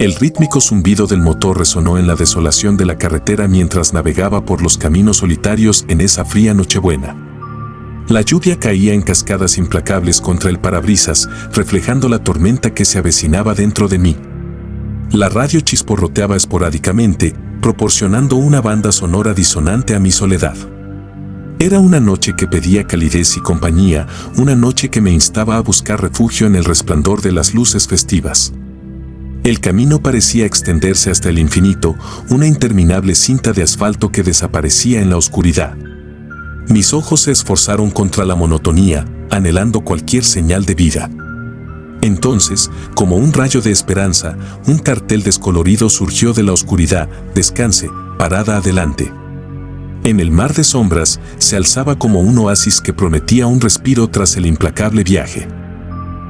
El rítmico zumbido del motor resonó en la desolación de la carretera mientras navegaba por los caminos solitarios en esa fría nochebuena. La lluvia caía en cascadas implacables contra el parabrisas, reflejando la tormenta que se avecinaba dentro de mí. La radio chisporroteaba esporádicamente, proporcionando una banda sonora disonante a mi soledad. Era una noche que pedía calidez y compañía, una noche que me instaba a buscar refugio en el resplandor de las luces festivas. El camino parecía extenderse hasta el infinito, una interminable cinta de asfalto que desaparecía en la oscuridad. Mis ojos se esforzaron contra la monotonía, anhelando cualquier señal de vida. Entonces, como un rayo de esperanza, un cartel descolorido surgió de la oscuridad: descanse, parada adelante. En el mar de sombras, se alzaba como un oasis que prometía un respiro tras el implacable viaje.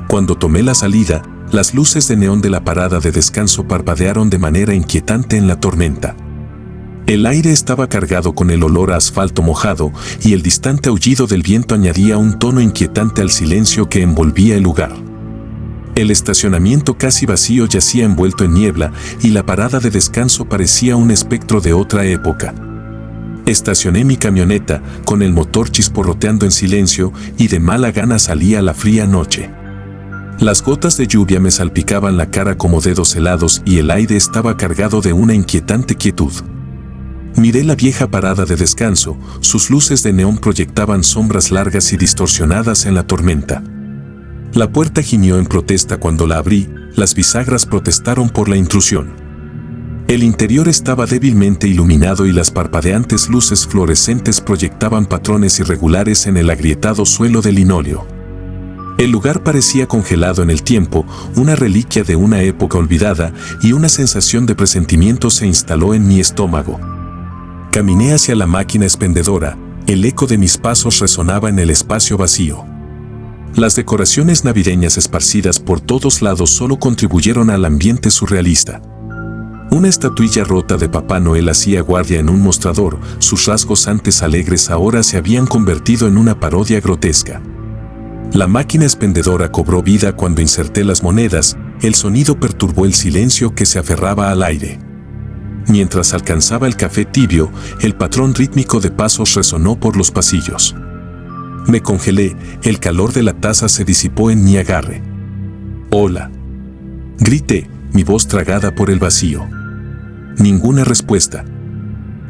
Cuando tomé la salida, las luces de neón de la parada de descanso parpadearon de manera inquietante en la tormenta. El aire estaba cargado con el olor a asfalto mojado y el distante aullido del viento añadía un tono inquietante al silencio que envolvía el lugar. El estacionamiento casi vacío yacía envuelto en niebla y la parada de descanso parecía un espectro de otra época. Estacioné mi camioneta, con el motor chisporroteando en silencio, y de mala gana salí a la fría noche. Las gotas de lluvia me salpicaban la cara como dedos helados y el aire estaba cargado de una inquietante quietud. Miré la vieja parada de descanso, sus luces de neón proyectaban sombras largas y distorsionadas en la tormenta. La puerta gimió en protesta cuando la abrí, las bisagras protestaron por la intrusión. El interior estaba débilmente iluminado y las parpadeantes luces fluorescentes proyectaban patrones irregulares en el agrietado suelo de linóleo. El lugar parecía congelado en el tiempo, una reliquia de una época olvidada, y una sensación de presentimiento se instaló en mi estómago. Caminé hacia la máquina expendedora, el eco de mis pasos resonaba en el espacio vacío. Las decoraciones navideñas esparcidas por todos lados solo contribuyeron al ambiente surrealista. Una estatuilla rota de Papá Noel hacía guardia en un mostrador, sus rasgos antes alegres ahora se habían convertido en una parodia grotesca. La máquina expendedora cobró vida cuando inserté las monedas, el sonido perturbó el silencio que se aferraba al aire. Mientras alcanzaba el café tibio, el patrón rítmico de pasos resonó por los pasillos. Me congelé, el calor de la taza se disipó en mi agarre. «Hola», grité, mi voz tragada por el vacío. Ninguna respuesta.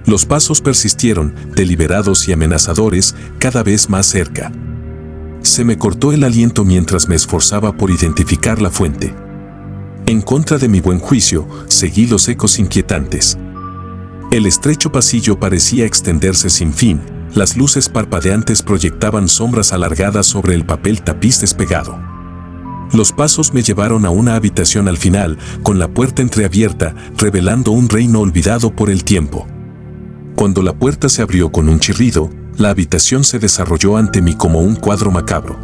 Los pasos persistieron, deliberados y amenazadores, cada vez más cerca. Se me cortó el aliento mientras me esforzaba por identificar la fuente. En contra de mi buen juicio, seguí los ecos inquietantes. El estrecho pasillo parecía extenderse sin fin, las luces parpadeantes proyectaban sombras alargadas sobre el papel tapiz despegado. Los pasos me llevaron a una habitación al final, con la puerta entreabierta, revelando un reino olvidado por el tiempo. Cuando la puerta se abrió con un chirrido, la habitación se desarrolló ante mí como un cuadro macabro.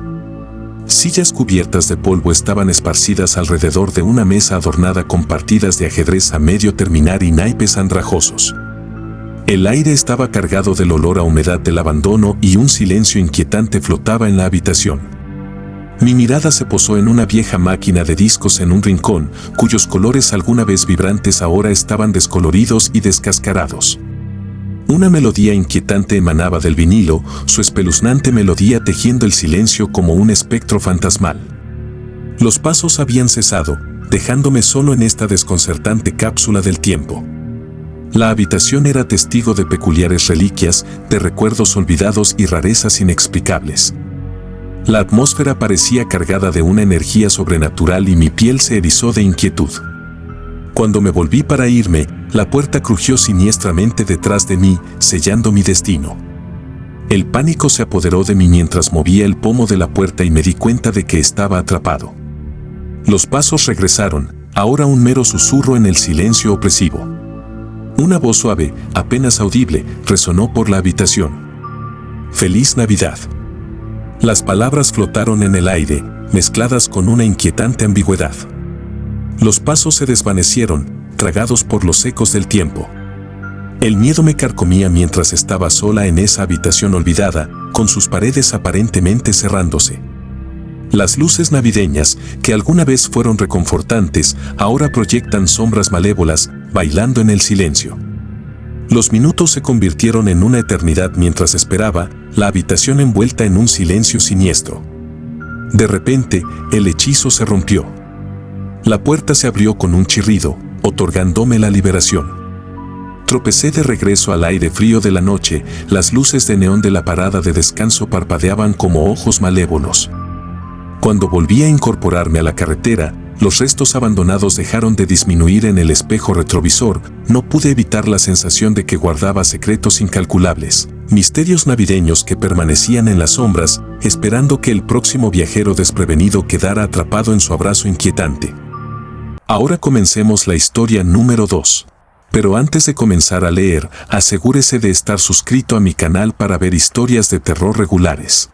Sillas cubiertas de polvo estaban esparcidas alrededor de una mesa adornada con partidas de ajedrez a medio terminar y naipes andrajosos. El aire estaba cargado del olor a humedad del abandono y un silencio inquietante flotaba en la habitación. Mi mirada se posó en una vieja máquina de discos en un rincón, cuyos colores alguna vez vibrantes ahora estaban descoloridos y descascarados. Una melodía inquietante emanaba del vinilo, su espeluznante melodía tejiendo el silencio como un espectro fantasmal. Los pasos habían cesado, dejándome solo en esta desconcertante cápsula del tiempo. La habitación era testigo de peculiares reliquias, de recuerdos olvidados y rarezas inexplicables. La atmósfera parecía cargada de una energía sobrenatural y mi piel se erizó de inquietud. Cuando me volví para irme, la puerta crujió siniestramente detrás de mí, sellando mi destino. El pánico se apoderó de mí mientras movía el pomo de la puerta y me di cuenta de que estaba atrapado. Los pasos regresaron, ahora un mero susurro en el silencio opresivo. Una voz suave, apenas audible, resonó por la habitación. «Feliz Navidad». Las palabras flotaron en el aire, mezcladas con una inquietante ambigüedad. Los pasos se desvanecieron, tragados por los ecos del tiempo. El miedo me carcomía mientras estaba sola en esa habitación olvidada, con sus paredes aparentemente cerrándose. Las luces navideñas, que alguna vez fueron reconfortantes, ahora proyectan sombras malévolas, bailando en el silencio. Los minutos se convirtieron en una eternidad mientras esperaba, la habitación envuelta en un silencio siniestro. De repente, el hechizo se rompió. La puerta se abrió con un chirrido, otorgándome la liberación. Tropecé de regreso al aire frío de la noche, las luces de neón de la parada de descanso parpadeaban como ojos malévolos. Cuando volví a incorporarme a la carretera, los restos abandonados dejaron de disminuir en el espejo retrovisor, no pude evitar la sensación de que guardaba secretos incalculables, misterios navideños que permanecían en las sombras, esperando que el próximo viajero desprevenido quedara atrapado en su abrazo inquietante. Ahora comencemos la historia número 2. Pero antes de comenzar a leer, asegúrese de estar suscrito a mi canal para ver historias de terror regulares.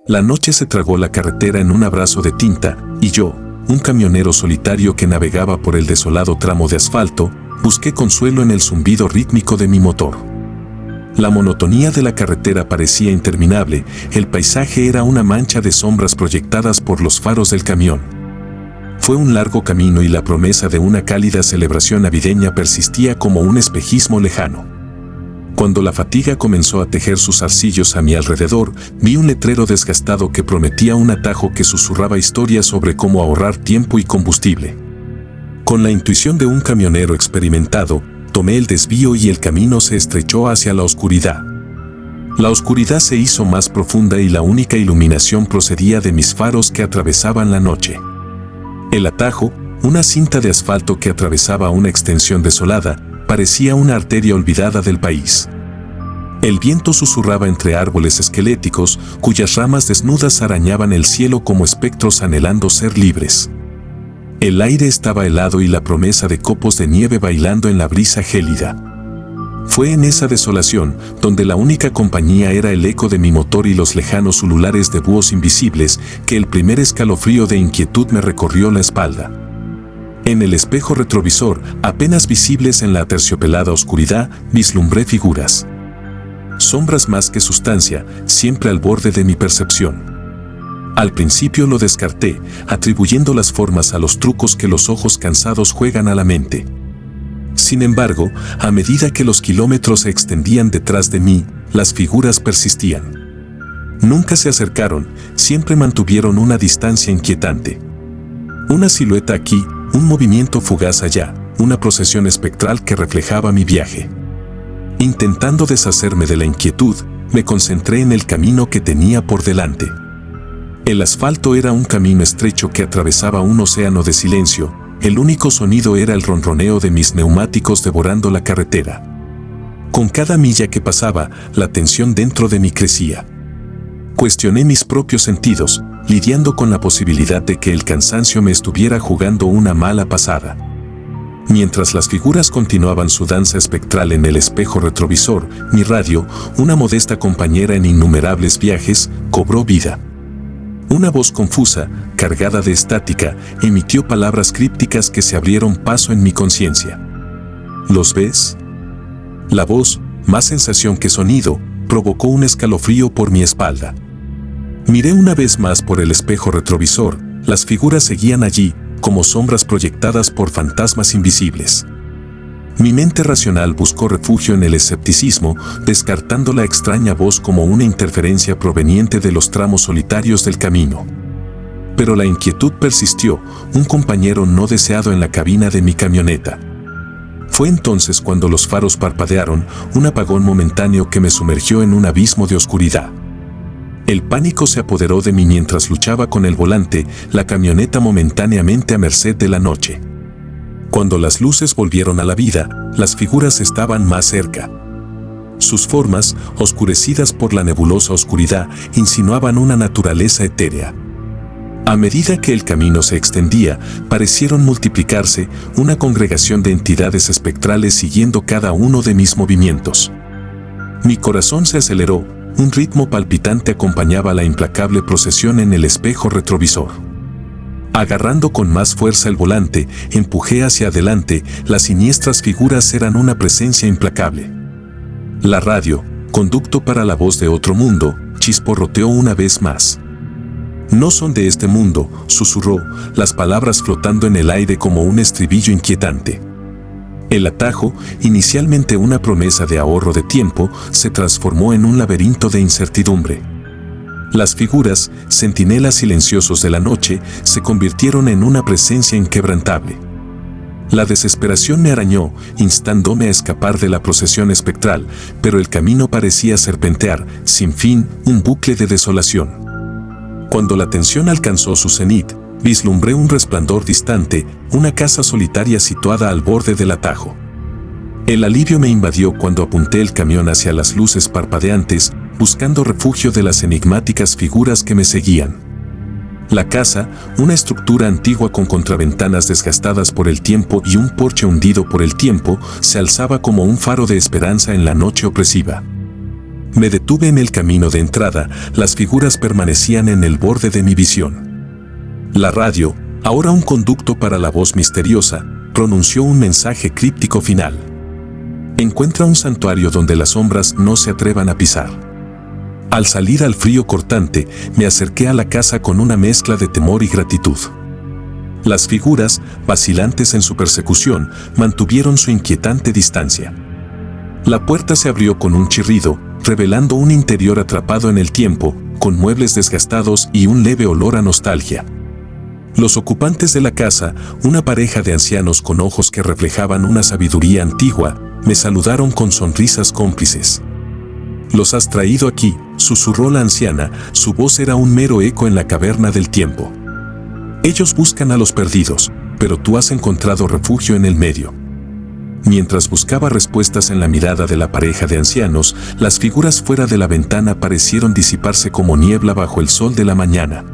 La noche se tragó la carretera en un abrazo de tinta, y yo, un camionero solitario que navegaba por el desolado tramo de asfalto, busqué consuelo en el zumbido rítmico de mi motor. La monotonía de la carretera parecía interminable, el paisaje era una mancha de sombras proyectadas por los faros del camión. Fue un largo camino y la promesa de una cálida celebración navideña persistía como un espejismo lejano. Cuando la fatiga comenzó a tejer sus zarcillos a mi alrededor, vi un letrero desgastado que prometía un atajo que susurraba historias sobre cómo ahorrar tiempo y combustible. Con la intuición de un camionero experimentado, tomé el desvío y el camino se estrechó hacia la oscuridad. La oscuridad se hizo más profunda y la única iluminación procedía de mis faros que atravesaban la noche. El atajo, una cinta de asfalto que atravesaba una extensión desolada, parecía una arteria olvidada del país. El viento susurraba entre árboles esqueléticos, cuyas ramas desnudas arañaban el cielo como espectros anhelando ser libres. El aire estaba helado y la promesa de copos de nieve bailando en la brisa gélida. Fue en esa desolación, donde la única compañía era el eco de mi motor y los lejanos ululares de búhos invisibles, que el primer escalofrío de inquietud me recorrió la espalda. En el espejo retrovisor, apenas visibles en la aterciopelada oscuridad, vislumbré figuras. Sombras más que sustancia, siempre al borde de mi percepción. Al principio lo descarté, atribuyendo las formas a los trucos que los ojos cansados juegan a la mente. Sin embargo, a medida que los kilómetros se extendían detrás de mí, las figuras persistían. Nunca se acercaron, siempre mantuvieron una distancia inquietante. Una silueta aquí, un movimiento fugaz allá, una procesión espectral que reflejaba mi viaje. Intentando deshacerme de la inquietud, me concentré en el camino que tenía por delante. El asfalto era un camino estrecho que atravesaba un océano de silencio, el único sonido era el ronroneo de mis neumáticos devorando la carretera. Con cada milla que pasaba, la tensión dentro de mí crecía. Cuestioné mis propios sentidos, lidiando con la posibilidad de que el cansancio me estuviera jugando una mala pasada. Mientras las figuras continuaban su danza espectral en el espejo retrovisor, mi radio, una modesta compañera en innumerables viajes, cobró vida. Una voz confusa, cargada de estática, emitió palabras crípticas que se abrieron paso en mi conciencia. ¿Los ves? La voz, más sensación que sonido, provocó un escalofrío por mi espalda. Miré una vez más por el espejo retrovisor, las figuras seguían allí, como sombras proyectadas por fantasmas invisibles. Mi mente racional buscó refugio en el escepticismo, descartando la extraña voz como una interferencia proveniente de los tramos solitarios del camino. Pero la inquietud persistió, un compañero no deseado en la cabina de mi camioneta. Fue entonces cuando los faros parpadearon, un apagón momentáneo que me sumergió en un abismo de oscuridad. El pánico se apoderó de mí mientras luchaba con el volante, la camioneta momentáneamente a merced de la noche. Cuando las luces volvieron a la vida, las figuras estaban más cerca. Sus formas, oscurecidas por la nebulosa oscuridad, insinuaban una naturaleza etérea. A medida que el camino se extendía, parecieron multiplicarse, una congregación de entidades espectrales siguiendo cada uno de mis movimientos. Mi corazón se aceleró, un ritmo palpitante acompañaba la implacable procesión en el espejo retrovisor. Agarrando con más fuerza el volante, empujé hacia adelante, las siniestras figuras eran una presencia implacable. La radio, conducto para la voz de otro mundo, chisporroteó una vez más. No son de este mundo, susurró, las palabras flotando en el aire como un estribillo inquietante. El atajo, inicialmente una promesa de ahorro de tiempo, se transformó en un laberinto de incertidumbre. Las figuras, centinelas silenciosos de la noche, se convirtieron en una presencia inquebrantable. La desesperación me arañó, instándome a escapar de la procesión espectral, pero el camino parecía serpentear, sin fin, un bucle de desolación. Cuando la tensión alcanzó su cenit, vislumbré un resplandor distante, una casa solitaria situada al borde del atajo. El alivio me invadió cuando apunté el camión hacia las luces parpadeantes, buscando refugio de las enigmáticas figuras que me seguían. La casa, una estructura antigua con contraventanas desgastadas por el tiempo y un porche hundido por el tiempo, se alzaba como un faro de esperanza en la noche opresiva. Me detuve en el camino de entrada, las figuras permanecían en el borde de mi visión. La radio, ahora un conducto para la voz misteriosa, pronunció un mensaje críptico final. Encuentra un santuario donde las sombras no se atrevan a pisar. Al salir al frío cortante, me acerqué a la casa con una mezcla de temor y gratitud. Las figuras, vacilantes en su persecución, mantuvieron su inquietante distancia. La puerta se abrió con un chirrido, revelando un interior atrapado en el tiempo, con muebles desgastados y un leve olor a nostalgia. Los ocupantes de la casa, una pareja de ancianos con ojos que reflejaban una sabiduría antigua, me saludaron con sonrisas cómplices. «Los has traído aquí», susurró la anciana, su voz era un mero eco en la caverna del tiempo. «Ellos buscan a los perdidos, pero tú has encontrado refugio en el medio». Mientras buscaba respuestas en la mirada de la pareja de ancianos, las figuras fuera de la ventana parecieron disiparse como niebla bajo el sol de la mañana.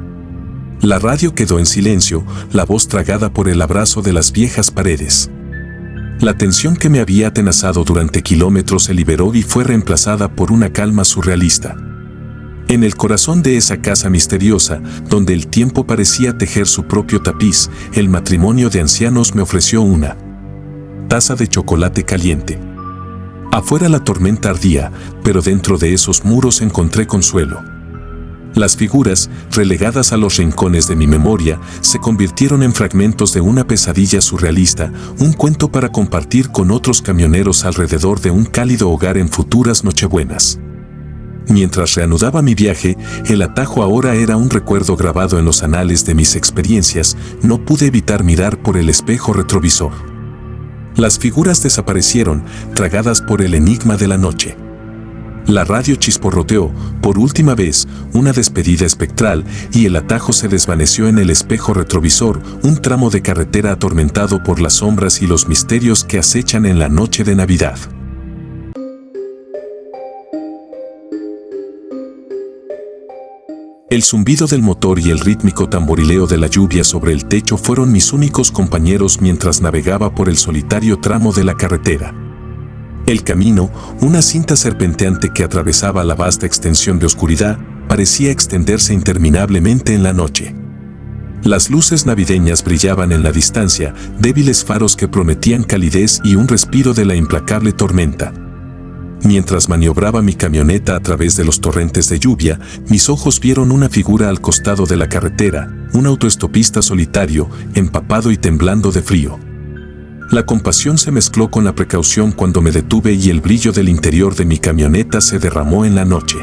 La radio quedó en silencio, la voz tragada por el abrazo de las viejas paredes. La tensión que me había atenazado durante kilómetros se liberó y fue reemplazada por una calma surrealista. En el corazón de esa casa misteriosa, donde el tiempo parecía tejer su propio tapiz, el matrimonio de ancianos me ofreció una taza de chocolate caliente. Afuera la tormenta ardía, pero dentro de esos muros encontré consuelo. Las figuras, relegadas a los rincones de mi memoria, se convirtieron en fragmentos de una pesadilla surrealista, un cuento para compartir con otros camioneros alrededor de un cálido hogar en futuras nochebuenas. Mientras reanudaba mi viaje, el atajo ahora era un recuerdo grabado en los anales de mis experiencias, no pude evitar mirar por el espejo retrovisor. Las figuras desaparecieron, tragadas por el enigma de la noche. La radio chisporroteó, por última vez, una despedida espectral, y el atajo se desvaneció en el espejo retrovisor, un tramo de carretera atormentado por las sombras y los misterios que acechan en la noche de Navidad. El zumbido del motor y el rítmico tamborileo de la lluvia sobre el techo fueron mis únicos compañeros mientras navegaba por el solitario tramo de la carretera. El camino, una cinta serpenteante que atravesaba la vasta extensión de oscuridad, parecía extenderse interminablemente en la noche. Las luces navideñas brillaban en la distancia, débiles faros que prometían calidez y un respiro de la implacable tormenta. Mientras maniobraba mi camioneta a través de los torrentes de lluvia, mis ojos vieron una figura al costado de la carretera, un autoestopista solitario, empapado y temblando de frío. La compasión se mezcló con la precaución cuando me detuve y el brillo del interior de mi camioneta se derramó en la noche.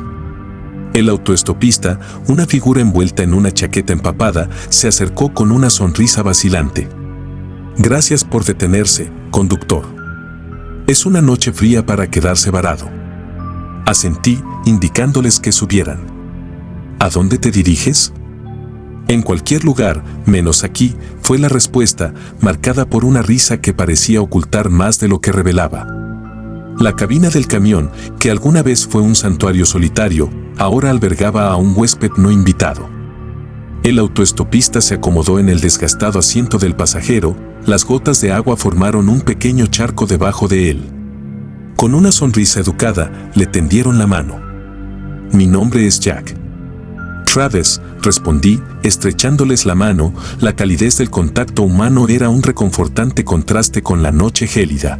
El autoestopista, una figura envuelta en una chaqueta empapada, se acercó con una sonrisa vacilante. «Gracias por detenerse, conductor. Es una noche fría para quedarse varado». Asentí, indicándoles que subieran. «¿A dónde te diriges?». «En cualquier lugar, menos aquí», fue la respuesta, marcada por una risa que parecía ocultar más de lo que revelaba. La cabina del camión, que alguna vez fue un santuario solitario, ahora albergaba a un huésped no invitado. El autoestopista se acomodó en el desgastado asiento del pasajero, las gotas de agua formaron un pequeño charco debajo de él. Con una sonrisa educada, le tendieron la mano. «Mi nombre es Jack». «Travis», respondí, estrechándoles la mano. La calidez del contacto humano era un reconfortante contraste con la noche gélida.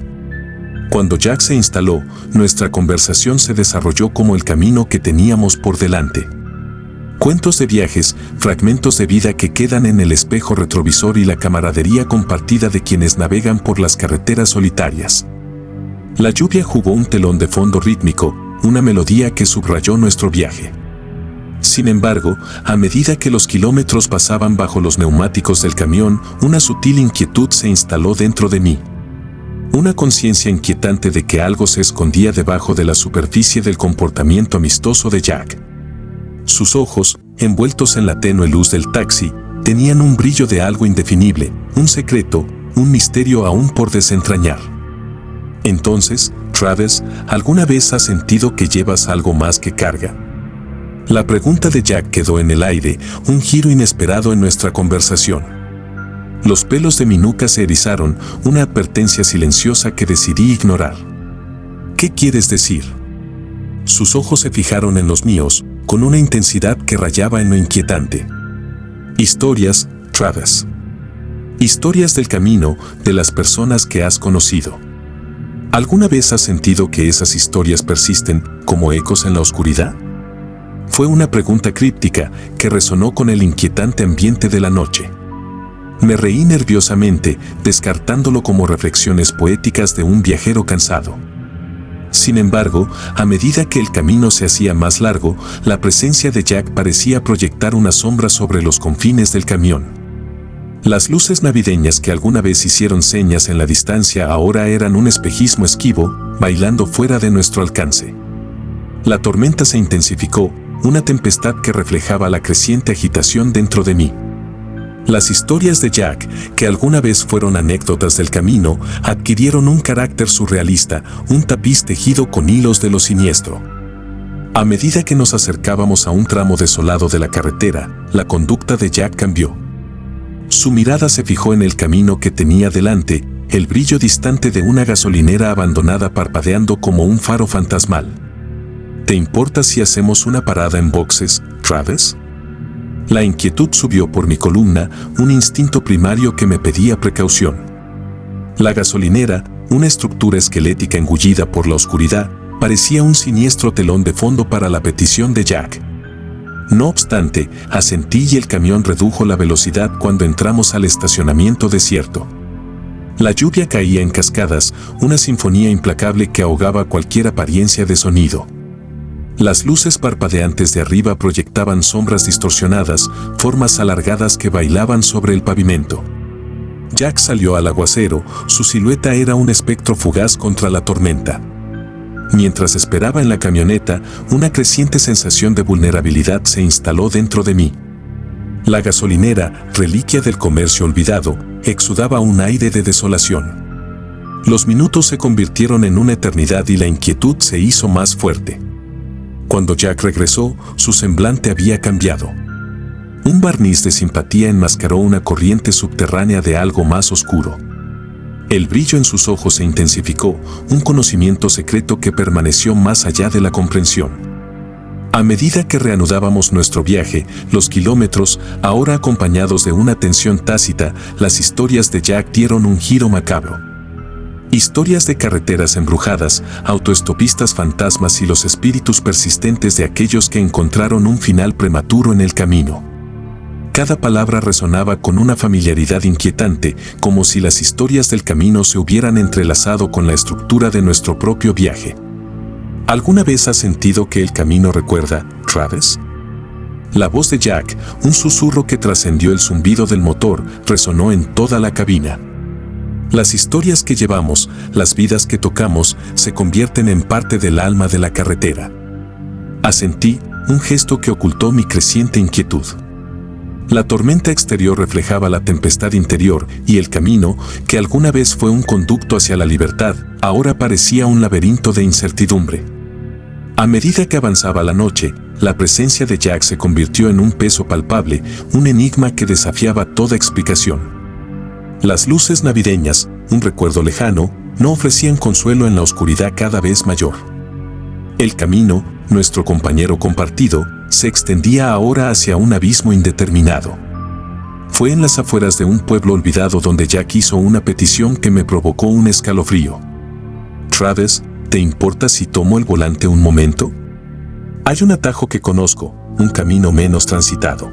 Cuando Jack se instaló, nuestra conversación se desarrolló como el camino que teníamos por delante. Cuentos de viajes, fragmentos de vida que quedan en el espejo retrovisor y la camaradería compartida de quienes navegan por las carreteras solitarias. La lluvia jugó un telón de fondo rítmico, una melodía que subrayó nuestro viaje. Sin embargo, a medida que los kilómetros pasaban bajo los neumáticos del camión, una sutil inquietud se instaló dentro de mí. Una conciencia inquietante de que algo se escondía debajo de la superficie del comportamiento amistoso de Jack. Sus ojos, envueltos en la tenue luz del taxi, tenían un brillo de algo indefinible, un secreto, un misterio aún por desentrañar. Entonces, Travis, ¿alguna vez has sentido que llevas algo más que carga? La pregunta de Jack quedó en el aire, un giro inesperado en nuestra conversación. Los pelos de mi nuca se erizaron, una advertencia silenciosa que decidí ignorar. ¿Qué quieres decir? Sus ojos se fijaron en los míos, con una intensidad que rayaba en lo inquietante. Historias, Travis. Historias del camino, de las personas que has conocido. ¿Alguna vez has sentido que esas historias persisten, como ecos en la oscuridad? Fue una pregunta críptica que resonó con el inquietante ambiente de la noche. Me reí nerviosamente, descartándolo como reflexiones poéticas de un viajero cansado. Sin embargo, a medida que el camino se hacía más largo, la presencia de Jack parecía proyectar una sombra sobre los confines del camión. Las luces navideñas que alguna vez hicieron señas en la distancia ahora eran un espejismo esquivo, bailando fuera de nuestro alcance. La tormenta se intensificó, una tempestad que reflejaba la creciente agitación dentro de mí. Las historias de Jack, que alguna vez fueron anécdotas del camino, adquirieron un carácter surrealista, un tapiz tejido con hilos de lo siniestro. A medida que nos acercábamos a un tramo desolado de la carretera, la conducta de Jack cambió. Su mirada se fijó en el camino que tenía delante, el brillo distante de una gasolinera abandonada parpadeando como un faro fantasmal. ¿Te importa si hacemos una parada en boxes, Travis? La inquietud subió por mi columna, un instinto primario que me pedía precaución. La gasolinera, una estructura esquelética engullida por la oscuridad, parecía un siniestro telón de fondo para la petición de Jack. No obstante, asentí y el camión redujo la velocidad cuando entramos al estacionamiento desierto. La lluvia caía en cascadas, una sinfonía implacable que ahogaba cualquier apariencia de sonido. Las luces parpadeantes de arriba proyectaban sombras distorsionadas, formas alargadas que bailaban sobre el pavimento. Jack salió al aguacero, su silueta era un espectro fugaz contra la tormenta. Mientras esperaba en la camioneta, una creciente sensación de vulnerabilidad se instaló dentro de mí. La gasolinera, reliquia del comercio olvidado, exudaba un aire de desolación. Los minutos se convirtieron en una eternidad y la inquietud se hizo más fuerte. Cuando Jack regresó, su semblante había cambiado. Un barniz de simpatía enmascaró una corriente subterránea de algo más oscuro. El brillo en sus ojos se intensificó, un conocimiento secreto que permaneció más allá de la comprensión. A medida que reanudábamos nuestro viaje, los kilómetros, ahora acompañados de una tensión tácita, las historias de Jack dieron un giro macabro. Historias de carreteras embrujadas, autoestopistas fantasmas y los espíritus persistentes de aquellos que encontraron un final prematuro en el camino. Cada palabra resonaba con una familiaridad inquietante, como si las historias del camino se hubieran entrelazado con la estructura de nuestro propio viaje. ¿Alguna vez has sentido que el camino recuerda, Travis? La voz de Jack, un susurro que trascendió el zumbido del motor, resonó en toda la cabina. Las historias que llevamos, las vidas que tocamos, se convierten en parte del alma de la carretera. Asentí, un gesto que ocultó mi creciente inquietud. La tormenta exterior reflejaba la tempestad interior y el camino, que alguna vez fue un conducto hacia la libertad, ahora parecía un laberinto de incertidumbre. A medida que avanzaba la noche, la presencia de Jack se convirtió en un peso palpable, un enigma que desafiaba toda explicación. Las luces navideñas, un recuerdo lejano, no ofrecían consuelo en la oscuridad cada vez mayor. El camino, nuestro compañero compartido, se extendía ahora hacia un abismo indeterminado. Fue en las afueras de un pueblo olvidado donde Jack hizo una petición que me provocó un escalofrío. Travis, ¿te importa si tomo el volante un momento? Hay un atajo que conozco, un camino menos transitado.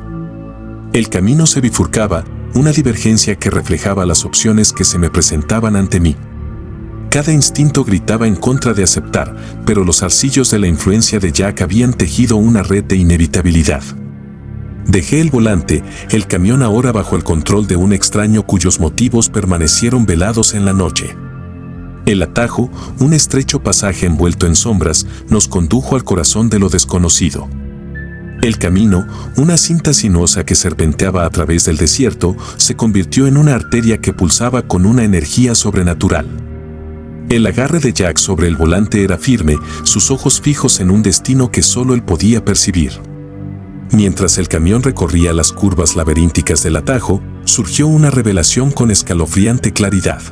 El camino se bifurcaba, una divergencia que reflejaba las opciones que se me presentaban ante mí. Cada instinto gritaba en contra de aceptar, pero los zarcillos de la influencia de Jack habían tejido una red de inevitabilidad. Dejé el volante, el camión ahora bajo el control de un extraño cuyos motivos permanecieron velados en la noche. El atajo, un estrecho pasaje envuelto en sombras, nos condujo al corazón de lo desconocido. El camino, una cinta sinuosa que serpenteaba a través del desierto, se convirtió en una arteria que pulsaba con una energía sobrenatural. El agarre de Jack sobre el volante era firme, sus ojos fijos en un destino que solo él podía percibir. Mientras el camión recorría las curvas laberínticas del atajo, surgió una revelación con escalofriante claridad.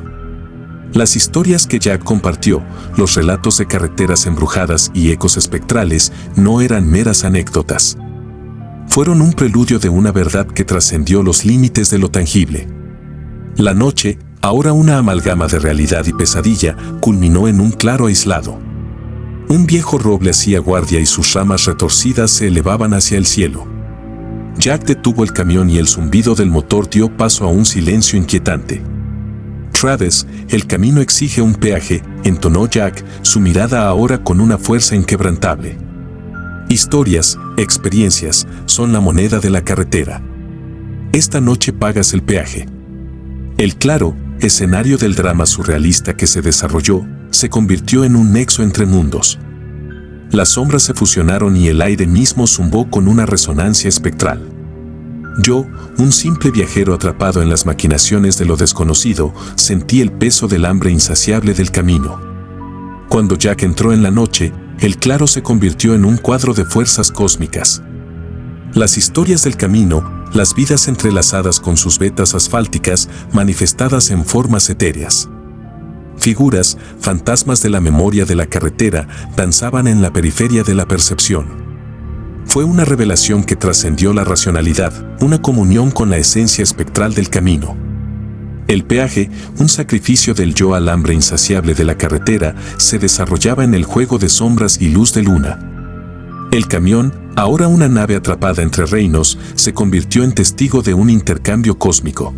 Las historias que Jack compartió, los relatos de carreteras embrujadas y ecos espectrales, no eran meras anécdotas. Fueron un preludio de una verdad que trascendió los límites de lo tangible. La noche, ahora una amalgama de realidad y pesadilla, culminó en un claro aislado. Un viejo roble hacía guardia y sus ramas retorcidas se elevaban hacia el cielo. Jack detuvo el camión y el zumbido del motor dio paso a un silencio inquietante. Travis, el camino exige un peaje, entonó Jack, su mirada ahora con una fuerza inquebrantable. Historias, experiencias, son la moneda de la carretera. Esta noche pagas el peaje. El claro, escenario del drama surrealista que se desarrolló, se convirtió en un nexo entre mundos. Las sombras se fusionaron y el aire mismo zumbó con una resonancia espectral. Yo, un simple viajero atrapado en las maquinaciones de lo desconocido, sentí el peso del hambre insaciable del camino. Cuando Jack entró en la noche, el claro se convirtió en un cuadro de fuerzas cósmicas. Las historias del camino, las vidas entrelazadas con sus vetas asfálticas, manifestadas en formas etéreas. Figuras, fantasmas de la memoria de la carretera, danzaban en la periferia de la percepción. Fue una revelación que trascendió la racionalidad, una comunión con la esencia espectral del camino. El peaje, un sacrificio del yo al hambre insaciable de la carretera, se desarrollaba en el juego de sombras y luz de luna. El camión, ahora una nave atrapada entre reinos, se convirtió en testigo de un intercambio cósmico.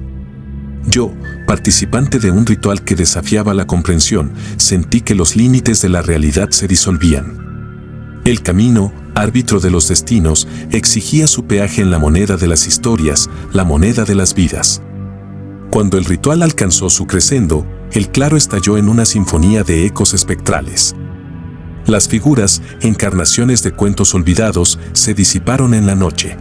Yo, participante de un ritual que desafiaba la comprensión, sentí que los límites de la realidad se disolvían. El camino, árbitro de los destinos, exigía su peaje en la moneda de las historias, la moneda de las vidas. Cuando el ritual alcanzó su crescendo, el claro estalló en una sinfonía de ecos espectrales. Las figuras, encarnaciones de cuentos olvidados, se disiparon en la noche.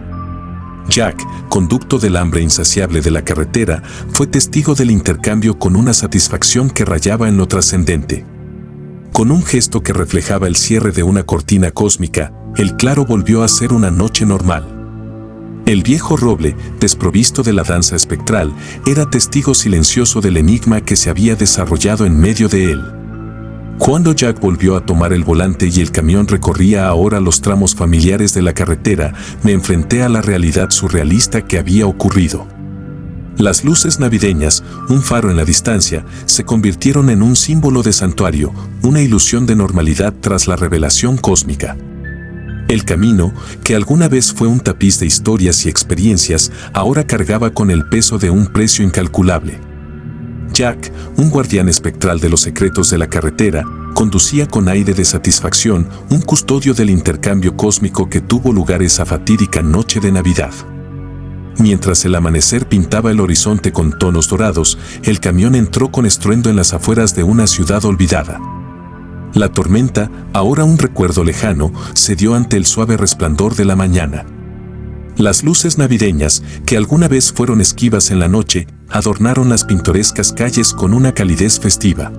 Jack, conducto del hambre insaciable de la carretera, fue testigo del intercambio con una satisfacción que rayaba en lo trascendente. Con un gesto que reflejaba el cierre de una cortina cósmica, el claro volvió a ser una noche normal. El viejo roble, desprovisto de la danza espectral, era testigo silencioso del enigma que se había desarrollado en medio de él. Cuando Jack volvió a tomar el volante y el camión recorría ahora los tramos familiares de la carretera, me enfrenté a la realidad surrealista que había ocurrido. Las luces navideñas, un faro en la distancia, se convirtieron en un símbolo de santuario, una ilusión de normalidad tras la revelación cósmica. El camino, que alguna vez fue un tapiz de historias y experiencias, ahora cargaba con el peso de un precio incalculable. Jack, un guardián espectral de los secretos de la carretera, conducía con aire de satisfacción, un custodio del intercambio cósmico que tuvo lugar esa fatídica noche de Navidad. Mientras el amanecer pintaba el horizonte con tonos dorados, el camión entró con estruendo en las afueras de una ciudad olvidada. La tormenta, ahora un recuerdo lejano, cedió ante el suave resplandor de la mañana. Las luces navideñas, que alguna vez fueron esquivas en la noche, adornaron las pintorescas calles con una calidez festiva.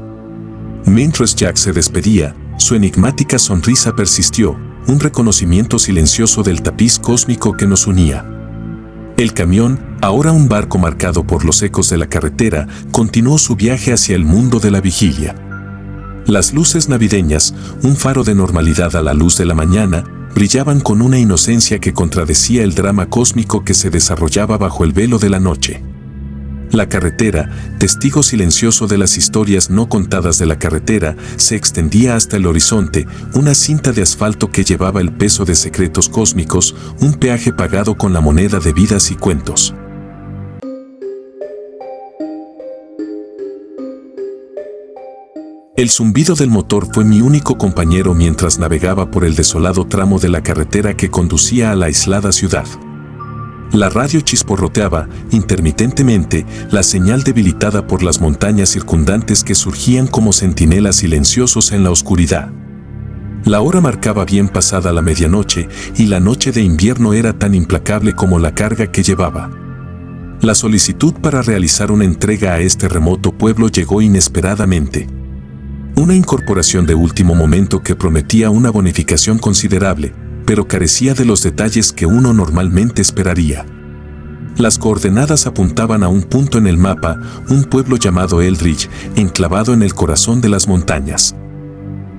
Mientras Jack se despedía, su enigmática sonrisa persistió, un reconocimiento silencioso del tapiz cósmico que nos unía. El camión, ahora un barco marcado por los ecos de la carretera, continuó su viaje hacia el mundo de la vigilia. Las luces navideñas, un faro de normalidad a la luz de la mañana, brillaban con una inocencia que contradecía el drama cósmico que se desarrollaba bajo el velo de la noche. La carretera, testigo silencioso de las historias no contadas de la carretera, se extendía hasta el horizonte, una cinta de asfalto que llevaba el peso de secretos cósmicos, un peaje pagado con la moneda de vidas y cuentos. El zumbido del motor fue mi único compañero mientras navegaba por el desolado tramo de la carretera que conducía a la aislada ciudad. La radio chisporroteaba, intermitentemente, la señal debilitada por las montañas circundantes que surgían como centinelas silenciosos en la oscuridad. La hora marcaba bien pasada la medianoche y la noche de invierno era tan implacable como la carga que llevaba. La solicitud para realizar una entrega a este remoto pueblo llegó inesperadamente. Una incorporación de último momento que prometía una bonificación considerable, pero carecía de los detalles que uno normalmente esperaría. Las coordenadas apuntaban a un punto en el mapa, un pueblo llamado Eldridge, enclavado en el corazón de las montañas.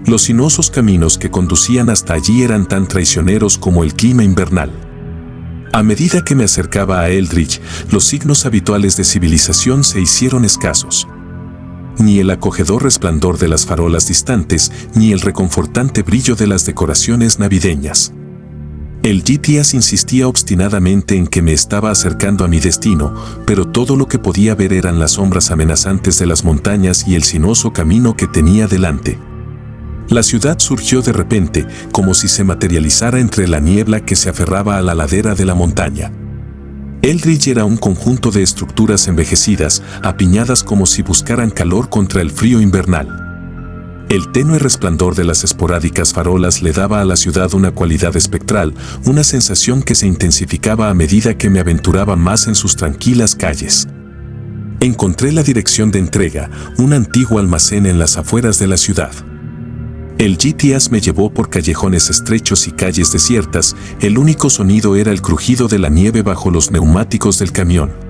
Los sinuosos caminos que conducían hasta allí eran tan traicioneros como el clima invernal. A medida que me acercaba a Eldridge, los signos habituales de civilización se hicieron escasos. Ni el acogedor resplandor de las farolas distantes, ni el reconfortante brillo de las decoraciones navideñas. El GPS insistía obstinadamente en que me estaba acercando a mi destino, pero todo lo que podía ver eran las sombras amenazantes de las montañas y el sinuoso camino que tenía delante. La ciudad surgió de repente, como si se materializara entre la niebla que se aferraba a la ladera de la montaña. Eldridge era un conjunto de estructuras envejecidas, apiñadas como si buscaran calor contra el frío invernal. El tenue resplandor de las esporádicas farolas le daba a la ciudad una cualidad espectral, una sensación que se intensificaba a medida que me aventuraba más en sus tranquilas calles. Encontré la dirección de entrega, un antiguo almacén en las afueras de la ciudad. El GPS me llevó por callejones estrechos y calles desiertas, el único sonido era el crujido de la nieve bajo los neumáticos del camión.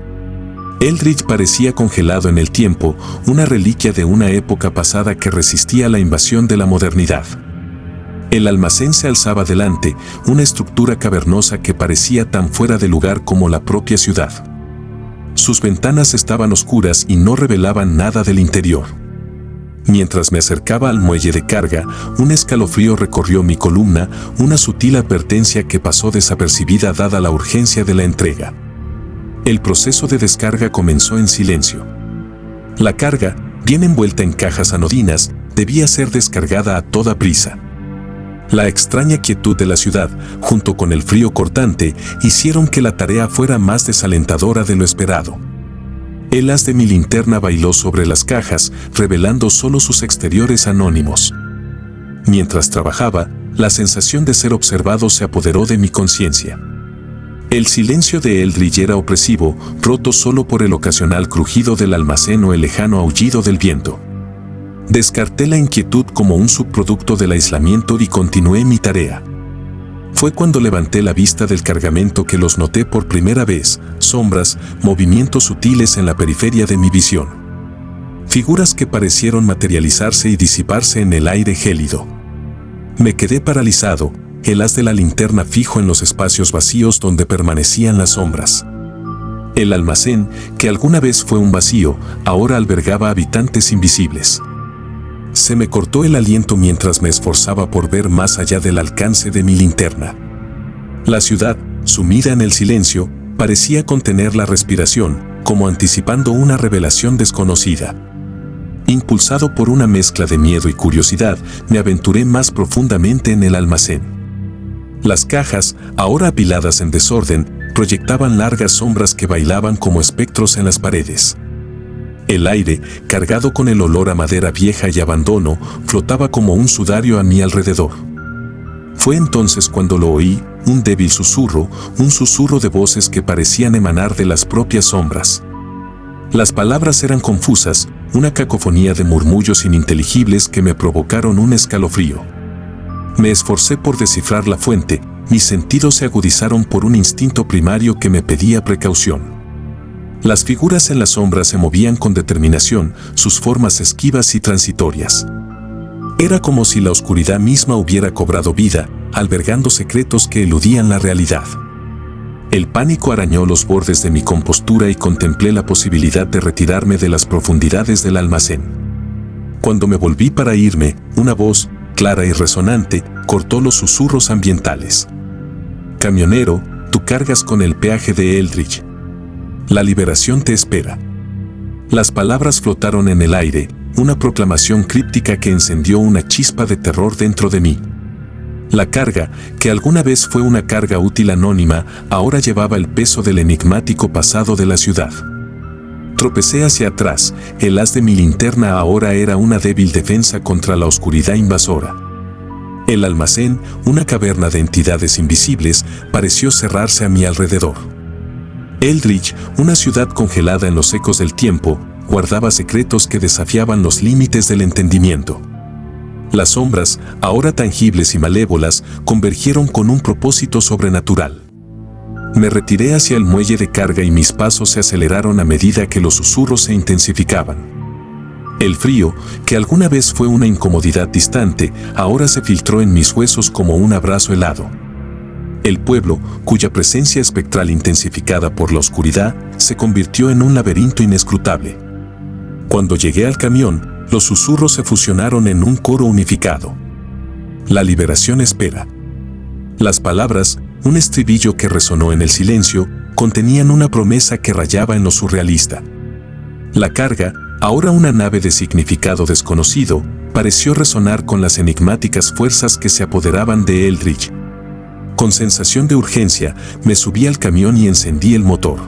Eldridge parecía congelado en el tiempo, una reliquia de una época pasada que resistía la invasión de la modernidad. El almacén se alzaba delante, una estructura cavernosa que parecía tan fuera de lugar como la propia ciudad. Sus ventanas estaban oscuras y no revelaban nada del interior. Mientras me acercaba al muelle de carga, un escalofrío recorrió mi columna, una sutil advertencia que pasó desapercibida dada la urgencia de la entrega. El proceso de descarga comenzó en silencio. La carga, bien envuelta en cajas anodinas, debía ser descargada a toda prisa. La extraña quietud de la ciudad, junto con el frío cortante, hicieron que la tarea fuera más desalentadora de lo esperado. El haz de mi linterna bailó sobre las cajas, revelando solo sus exteriores anónimos. Mientras trabajaba, la sensación de ser observado se apoderó de mi conciencia. El silencio de Eldridge era opresivo, roto solo por el ocasional crujido del almacén o el lejano aullido del viento. Descarté la inquietud como un subproducto del aislamiento y continué mi tarea. Fue cuando levanté la vista del cargamento que los noté por primera vez, sombras, movimientos sutiles en la periferia de mi visión. Figuras que parecieron materializarse y disiparse en el aire gélido. Me quedé paralizado, el haz de la linterna fijo en los espacios vacíos donde permanecían las sombras. El almacén, que alguna vez fue un vacío, ahora albergaba habitantes invisibles. Se me cortó el aliento mientras me esforzaba por ver más allá del alcance de mi linterna. La ciudad, sumida en el silencio, parecía contener la respiración, como anticipando una revelación desconocida. Impulsado por una mezcla de miedo y curiosidad, me aventuré más profundamente en el almacén. Las cajas, ahora apiladas en desorden, proyectaban largas sombras que bailaban como espectros en las paredes. El aire, cargado con el olor a madera vieja y abandono, flotaba como un sudario a mi alrededor. Fue entonces cuando lo oí, un débil susurro, un susurro de voces que parecían emanar de las propias sombras. Las palabras eran confusas, una cacofonía de murmullos ininteligibles que me provocaron un escalofrío. Me esforcé por descifrar la fuente, mis sentidos se agudizaron por un instinto primario que me pedía precaución. Las figuras en la sombra se movían con determinación, sus formas esquivas y transitorias. Era como si la oscuridad misma hubiera cobrado vida, albergando secretos que eludían la realidad. El pánico arañó los bordes de mi compostura y contemplé la posibilidad de retirarme de las profundidades del almacén. Cuando me volví para irme, una voz, clara y resonante, cortó los susurros ambientales. «Camionero, tú cargas con el peaje de Eldridge. La liberación te espera». Las palabras flotaron en el aire, una proclamación críptica que encendió una chispa de terror dentro de mí. La carga, que alguna vez fue una carga útil anónima, ahora llevaba el peso del enigmático pasado de la ciudad. Tropecé hacia atrás, el haz de mi linterna ahora era una débil defensa contra la oscuridad invasora. El almacén, una caverna de entidades invisibles, pareció cerrarse a mi alrededor. Eldridge, una ciudad congelada en los ecos del tiempo, guardaba secretos que desafiaban los límites del entendimiento. Las sombras, ahora tangibles y malévolas, convergieron con un propósito sobrenatural. Me retiré hacia el muelle de carga y mis pasos se aceleraron a medida que los susurros se intensificaban. El frío, que alguna vez fue una incomodidad distante, ahora se filtró en mis huesos como un abrazo helado. El pueblo, cuya presencia espectral intensificada por la oscuridad, se convirtió en un laberinto inescrutable. Cuando llegué al camión, los susurros se fusionaron en un coro unificado. La liberación espera. Las palabras, un estribillo que resonó en el silencio, contenían una promesa que rayaba en lo surrealista. La carga, ahora una nave de significado desconocido, pareció resonar con las enigmáticas fuerzas que se apoderaban de Eldridge. Con sensación de urgencia, me subí al camión y encendí el motor.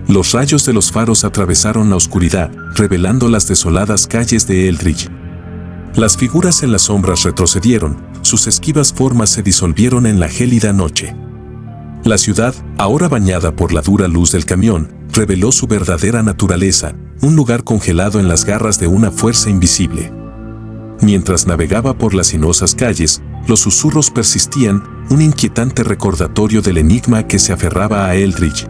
Los rayos de los faros atravesaron la oscuridad, revelando las desoladas calles de Eldridge. Las figuras en las sombras retrocedieron, sus esquivas formas se disolvieron en la gélida noche. La ciudad, ahora bañada por la dura luz del camión, reveló su verdadera naturaleza, un lugar congelado en las garras de una fuerza invisible. Mientras navegaba por las sinuosas calles, los susurros persistían, un inquietante recordatorio del enigma que se aferraba a Eldridge.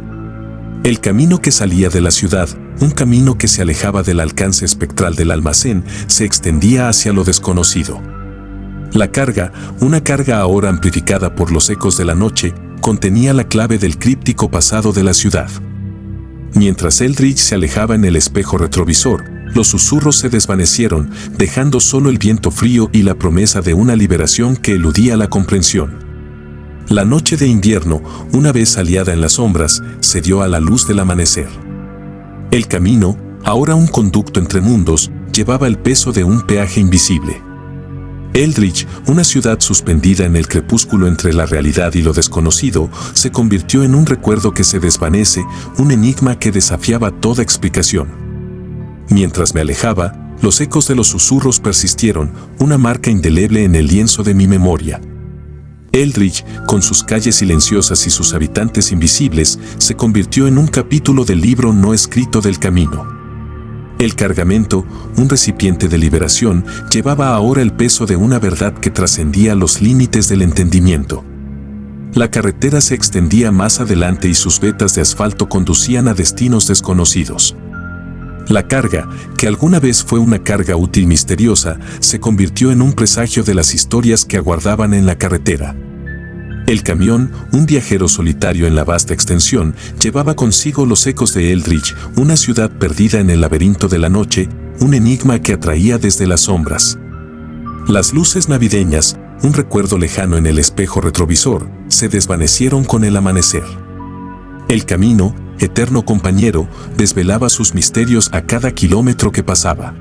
El camino que salía de la ciudad, un camino que se alejaba del alcance espectral del almacén, se extendía hacia lo desconocido. La carga, una carga ahora amplificada por los ecos de la noche, contenía la clave del críptico pasado de la ciudad. Mientras Eldridge se alejaba en el espejo retrovisor, los susurros se desvanecieron, dejando solo el viento frío y la promesa de una liberación que eludía la comprensión. La noche de invierno, una vez aliada en las sombras, se dio a la luz del amanecer. El camino, ahora un conducto entre mundos, llevaba el peso de un peaje invisible. Eldridge, una ciudad suspendida en el crepúsculo entre la realidad y lo desconocido, se convirtió en un recuerdo que se desvanece, un enigma que desafiaba toda explicación. Mientras me alejaba, los ecos de los susurros persistieron, una marca indeleble en el lienzo de mi memoria. Eldridge, con sus calles silenciosas y sus habitantes invisibles, se convirtió en un capítulo del libro no escrito del camino. El cargamento, un recipiente de liberación, llevaba ahora el peso de una verdad que trascendía los límites del entendimiento. La carretera se extendía más adelante y sus vetas de asfalto conducían a destinos desconocidos. La carga, que alguna vez fue una carga útil misteriosa, se convirtió en un presagio de las historias que aguardaban en la carretera. El camión, un viajero solitario en la vasta extensión, llevaba consigo los ecos de Eldridge, una ciudad perdida en el laberinto de la noche, un enigma que atraía desde las sombras. Las luces navideñas, un recuerdo lejano en el espejo retrovisor, se desvanecieron con el amanecer. El camino, eterno compañero, desvelaba sus misterios a cada kilómetro que pasaba.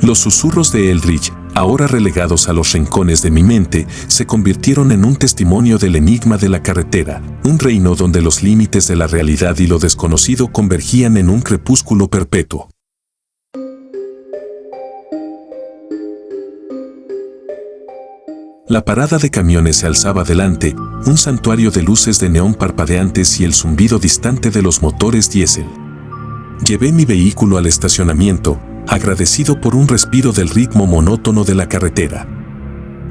Los susurros de Eldridge, ahora relegados a los rincones de mi mente, se convirtieron en un testimonio del enigma de la carretera, un reino donde los límites de la realidad y lo desconocido convergían en un crepúsculo perpetuo. La parada de camiones se alzaba delante, un santuario de luces de neón parpadeantes y el zumbido distante de los motores diésel. Llevé mi vehículo al estacionamiento, agradecido por un respiro del ritmo monótono de la carretera.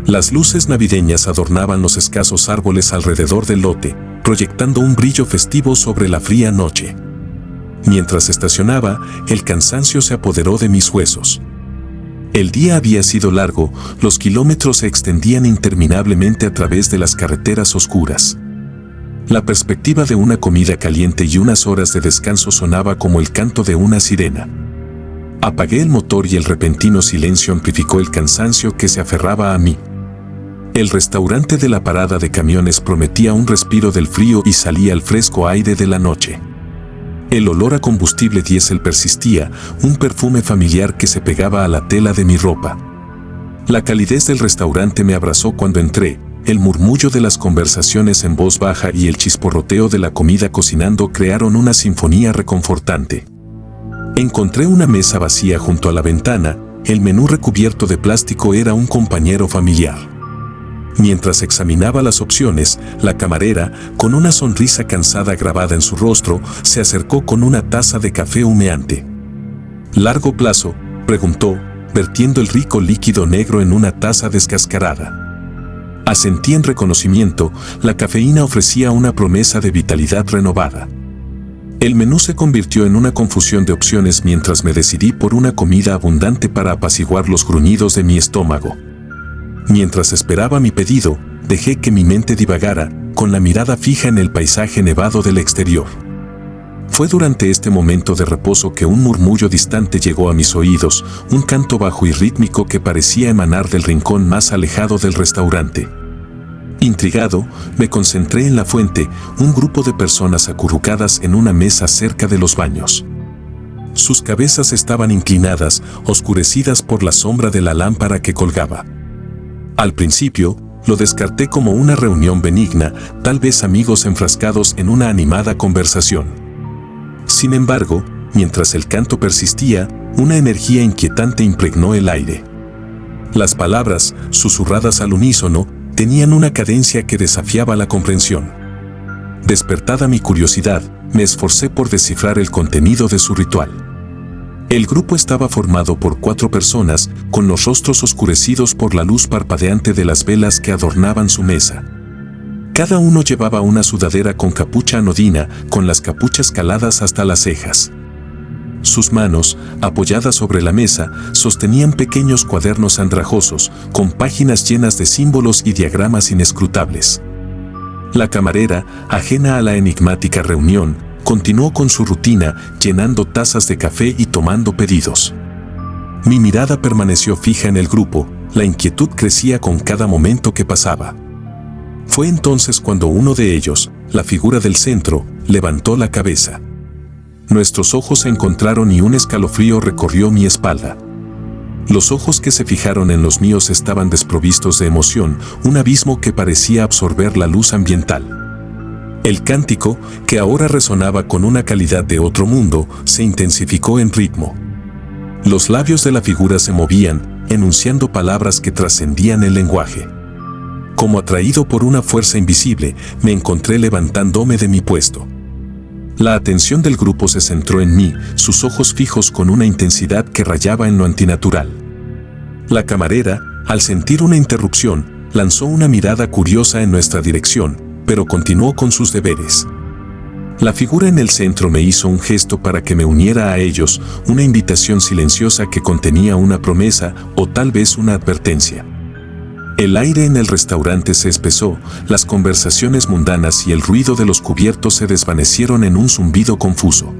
Las luces navideñas adornaban los escasos árboles alrededor del lote, proyectando un brillo festivo sobre la fría noche. Mientras estacionaba, el cansancio se apoderó de mis huesos. El día había sido largo, los kilómetros se extendían interminablemente a través de las carreteras oscuras. La perspectiva de una comida caliente y unas horas de descanso sonaba como el canto de una sirena. Apagué el motor y el repentino silencio amplificó el cansancio que se aferraba a mí. El restaurante de la parada de camiones prometía un respiro del frío y salía el fresco aire de la noche. El olor a combustible diésel persistía, un perfume familiar que se pegaba a la tela de mi ropa. La calidez del restaurante me abrazó cuando entré, el murmullo de las conversaciones en voz baja y el chisporroteo de la comida cocinando crearon una sinfonía reconfortante. Encontré una mesa vacía junto a la ventana, el menú recubierto de plástico era un compañero familiar. Mientras examinaba las opciones, la camarera, con una sonrisa cansada grabada en su rostro, se acercó con una taza de café humeante. ¿Largo plazo?, preguntó, vertiendo el rico líquido negro en una taza descascarada. Asentí en reconocimiento, la cafeína ofrecía una promesa de vitalidad renovada. El menú se convirtió en una confusión de opciones mientras me decidí por una comida abundante para apaciguar los gruñidos de mi estómago. Mientras esperaba mi pedido, dejé que mi mente divagara, con la mirada fija en el paisaje nevado del exterior. Fue durante este momento de reposo que un murmullo distante llegó a mis oídos, un canto bajo y rítmico que parecía emanar del rincón más alejado del restaurante. Intrigado, me concentré en la fuente, un grupo de personas acurrucadas en una mesa cerca de los baños. Sus cabezas estaban inclinadas, oscurecidas por la sombra de la lámpara que colgaba. Al principio, lo descarté como una reunión benigna, tal vez amigos enfrascados en una animada conversación. Sin embargo, mientras el canto persistía, una energía inquietante impregnó el aire. Las palabras, susurradas al unísono, tenían una cadencia que desafiaba la comprensión. Despertada mi curiosidad, me esforcé por descifrar el contenido de su ritual. El grupo estaba formado por 4 personas, con los rostros oscurecidos por la luz parpadeante de las velas que adornaban su mesa. Cada uno llevaba una sudadera con capucha anodina, con las capuchas caladas hasta las cejas. Sus manos, apoyadas sobre la mesa, sostenían pequeños cuadernos andrajosos, con páginas llenas de símbolos y diagramas inescrutables. La camarera, ajena a la enigmática reunión, continuó con su rutina, llenando tazas de café y tomando pedidos. Mi mirada permaneció fija en el grupo, la inquietud crecía con cada momento que pasaba. Fue entonces cuando uno de ellos, la figura del centro, levantó la cabeza. Nuestros ojos se encontraron y un escalofrío recorrió mi espalda. Los ojos que se fijaron en los míos estaban desprovistos de emoción, un abismo que parecía absorber la luz ambiental. El cántico, que ahora resonaba con una calidad de otro mundo, se intensificó en ritmo. Los labios de la figura se movían, enunciando palabras que trascendían el lenguaje. Como atraído por una fuerza invisible, me encontré levantándome de mi puesto. La atención del grupo se centró en mí, sus ojos fijos con una intensidad que rayaba en lo antinatural. La camarera, al sentir una interrupción, lanzó una mirada curiosa en nuestra dirección, pero continuó con sus deberes. La figura en el centro me hizo un gesto para que me uniera a ellos, una invitación silenciosa que contenía una promesa o tal vez una advertencia. El aire en el restaurante se espesó, las conversaciones mundanas y el ruido de los cubiertos se desvanecieron en un zumbido confuso.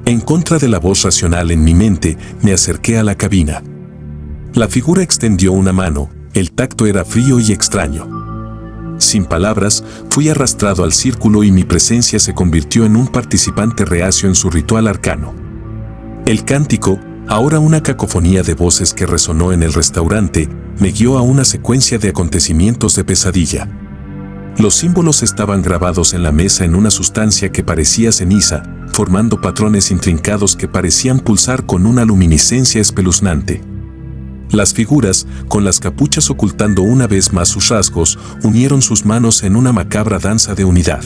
En contra de la voz racional en mi mente, me acerqué a la cabina. La figura extendió una mano, el tacto era frío y extraño. Sin palabras, fui arrastrado al círculo y mi presencia se convirtió en un participante reacio en su ritual arcano. El cántico, ahora una cacofonía de voces que resonó en el restaurante, me guió a una secuencia de acontecimientos de pesadilla. Los símbolos estaban grabados en la mesa en una sustancia que parecía ceniza, formando patrones intrincados que parecían pulsar con una luminiscencia espeluznante. Las figuras, con las capuchas ocultando una vez más sus rasgos, unieron sus manos en una macabra danza de unidad.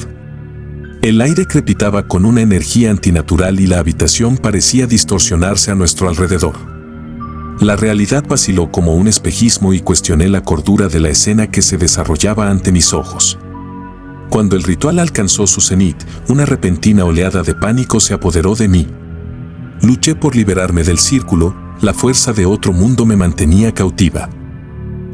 El aire crepitaba con una energía antinatural y la habitación parecía distorsionarse a nuestro alrededor. La realidad vaciló como un espejismo y cuestioné la cordura de la escena que se desarrollaba ante mis ojos. Cuando el ritual alcanzó su cenit, una repentina oleada de pánico se apoderó de mí. Luché por liberarme del círculo, la fuerza de otro mundo me mantenía cautiva.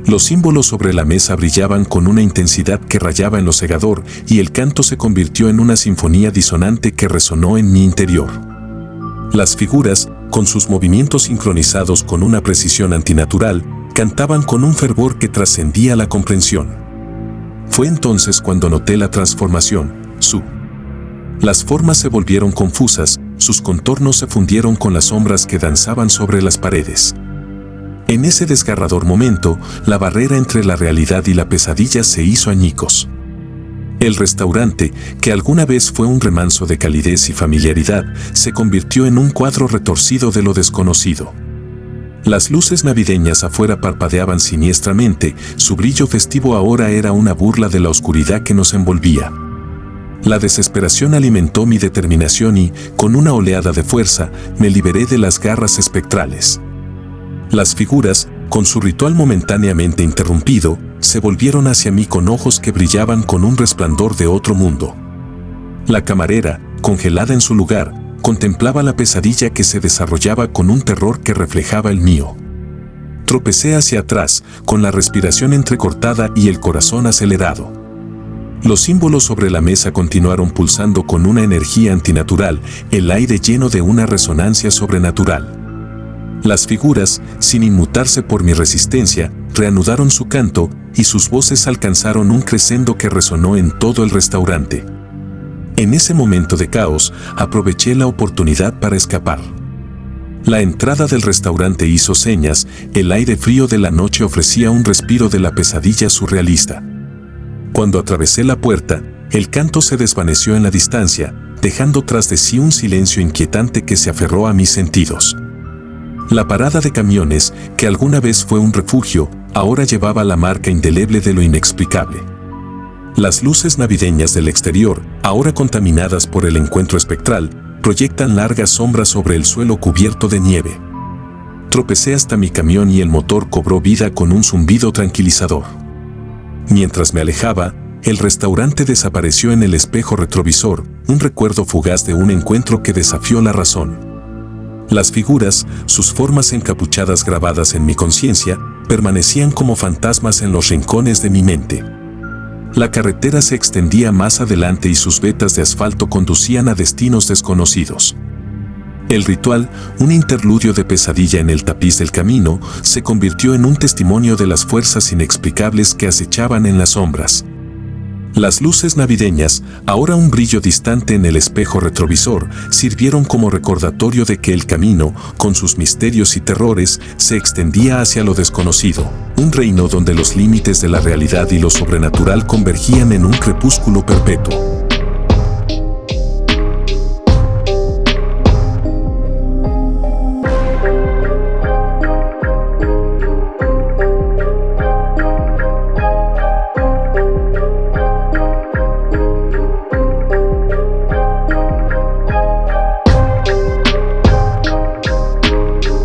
Los símbolos sobre la mesa brillaban con una intensidad que rayaba en lo cegador y el canto se convirtió en una sinfonía disonante que resonó en mi interior. Las figuras, con sus movimientos sincronizados con una precisión antinatural, cantaban con un fervor que trascendía la comprensión. Fue entonces cuando noté la transformación. Las formas se volvieron confusas, sus contornos se fundieron con las sombras que danzaban sobre las paredes. En ese desgarrador momento, la barrera entre la realidad y la pesadilla se hizo añicos. El restaurante, que alguna vez fue un remanso de calidez y familiaridad, se convirtió en un cuadro retorcido de lo desconocido. Las luces navideñas afuera parpadeaban siniestramente, su brillo festivo ahora era una burla de la oscuridad que nos envolvía. La desesperación alimentó mi determinación y, con una oleada de fuerza, me liberé de las garras espectrales. Las figuras, con su ritual momentáneamente interrumpido, se volvieron hacia mí con ojos que brillaban con un resplandor de otro mundo. La camarera, congelada en su lugar, contemplaba la pesadilla que se desarrollaba con un terror que reflejaba el mío. Tropecé hacia atrás, con la respiración entrecortada y el corazón acelerado. Los símbolos sobre la mesa continuaron pulsando con una energía antinatural, el aire lleno de una resonancia sobrenatural. Las figuras, sin inmutarse por mi resistencia, reanudaron su canto y sus voces alcanzaron un crescendo que resonó en todo el restaurante. En ese momento de caos, aproveché la oportunidad para escapar. La entrada del restaurante hizo señas, el aire frío de la noche ofrecía un respiro de la pesadilla surrealista. Cuando atravesé la puerta, el canto se desvaneció en la distancia, dejando tras de sí un silencio inquietante que se aferró a mis sentidos. La parada de camiones, que alguna vez fue un refugio, ahora llevaba la marca indeleble de lo inexplicable. Las luces navideñas del exterior, ahora contaminadas por el encuentro espectral, proyectan largas sombras sobre el suelo cubierto de nieve. Tropecé hasta mi camión y el motor cobró vida con un zumbido tranquilizador. Mientras me alejaba, el restaurante desapareció en el espejo retrovisor, un recuerdo fugaz de un encuentro que desafió la razón. Las figuras, sus formas encapuchadas grabadas en mi conciencia, permanecían como fantasmas en los rincones de mi mente. La carretera se extendía más adelante y sus vetas de asfalto conducían a destinos desconocidos. El ritual, un interludio de pesadilla en el tapiz del camino, se convirtió en un testimonio de las fuerzas inexplicables que acechaban en las sombras. Las luces navideñas, ahora un brillo distante en el espejo retrovisor, sirvieron como recordatorio de que el camino, con sus misterios y terrores, se extendía hacia lo desconocido, un reino donde los límites de la realidad y lo sobrenatural convergían en un crepúsculo perpetuo.